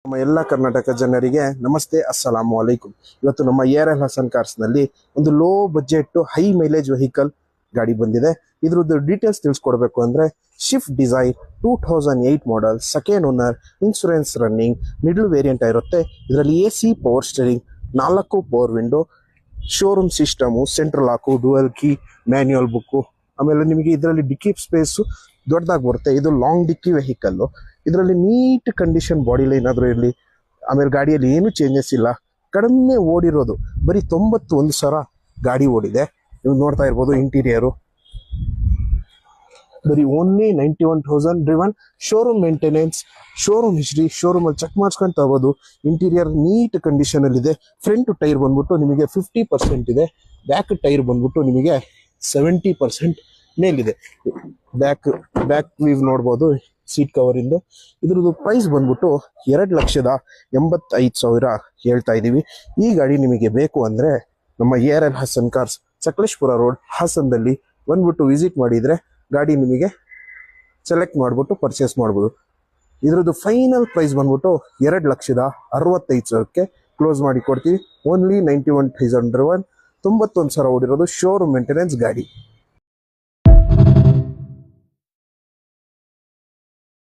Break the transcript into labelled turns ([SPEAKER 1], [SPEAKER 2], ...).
[SPEAKER 1] ನಮ್ಮ ಎಲ್ಲ ಕರ್ನಾಟಕ ಜನರಿಗೆ ನಮಸ್ತೆ, ಅಸ್ಸಲಾಮು ಅಲೈಕುಂ. ಇವತ್ತು ನಮ್ಮ ARL ಹಸನ್ ಕಾರ್ಸ್ ನಲ್ಲಿ ಒಂದು low budget high mileage vehicle ಗಾಡಿ ಬಂದಿದೆ. ಇದ್ರದ್ದು ಡೀಟೇಲ್ಸ್ ತಿಳಿಸ್ಕೊಡ್ಬೇಕು ಅಂದ್ರೆ Swift Dzire 2008 model, second owner, insurance running, middle variant ಇರುತ್ತೆ. ಇದರಲ್ಲಿ AC power steering, 4 power window, showroom system, central lock, dual key, manual book. ಆಮೇಲೆ ನಿಮಗೆ ಇದರಲ್ಲಿ ಡಿಕ್ಕಿ ಸ್ಪೇಸು ದೊಡ್ಡದಾಗಿ ಬರುತ್ತೆ. ಇದು ಲಾಂಗ್ ಡಿಕ್ಕಿ ವೆಹಿಕಲ್ಲು. ಇದರಲ್ಲಿ ನೀಟ್ ಕಂಡೀಷನ್ ಬಾಡಿ ಲೈನ್ ಆದರೂ ಇರಲಿ. ಆಮೇಲೆ ಗಾಡಿಯಲ್ಲಿ ಏನು ಚೇಂಜಸ್ ಇಲ್ಲ. ಕಡಿಮೆ ಓಡಿರೋದು ಬರೀ 91,000 ಗಾಡಿ ಓಡಿದೆ. ನೀವು ನೋಡ್ತಾ ಇರ್ಬೋದು ಇಂಟೀರಿಯರು ಬರೀ only 91,000 driven. Showroom maintenance, showroom history, ಶೋರೂಮಲ್ಲಿ ಚೆಕ್ ಮಾಡ್ಸ್ಕೊಂಡು ತಗೋಬೋದು. ಇಂಟೀರಿಯರ್ ನೀಟ್ ಕಂಡೀಷನಲ್ಲಿದೆ. ಫ್ರಂಟ್ ಟೈರ್ ಬಂದ್ಬಿಟ್ಟು ನಿಮಗೆ 50% ಇದೆ. ಬ್ಯಾಕ್ ಟೈರ್ ಬಂದ್ಬಿಟ್ಟು ನಿಮಗೆ 70% ಮೇಲಿದೆ. ಬ್ಯಾಕ್ ವೀವ್ ನೋಡ್ಬೋದು ಸೀಟ್ ಕವರ್ ಇಂದು. ಇದ್ರದ್ದು ಪ್ರೈಸ್ ಬಂದ್ಬಿಟ್ಟು 2,85,000 ಹೇಳ್ತಾ ಇದೀವಿ. ಈ ಗಾಡಿ ನಿಮಗೆ ಬೇಕು ಅಂದ್ರೆ ನಮ್ಮ ARL Hassan cars, Sakleshpur road, ಹಾಸನದಲ್ಲಿ ಬಂದ್ಬಿಟ್ಟು ವಿಸಿಟ್ ಮಾಡಿದ್ರೆ ಗಾಡಿ ನಿಮಗೆ ಸೆಲೆಕ್ಟ್ ಮಾಡ್ಬಿಟ್ಟು ಪರ್ಚೇಸ್ ಮಾಡ್ಬೋದು. ಇದ್ರದ್ದು ಫೈನಲ್ ಪ್ರೈಸ್ ಬಂದ್ಬಿಟ್ಟು 2,65,000 ಕ್ಲೋಸ್ ಮಾಡಿ ಕೊಡ್ತೀವಿ. ಓನ್ಲಿ 91,000 ಡ್ರಿವನ್, 91,000 ಓಡಿರೋದು, ಶೋರೂಮ್ ಮೇಂಟೆನೆನ್ಸ್ ಗಾಡಿ.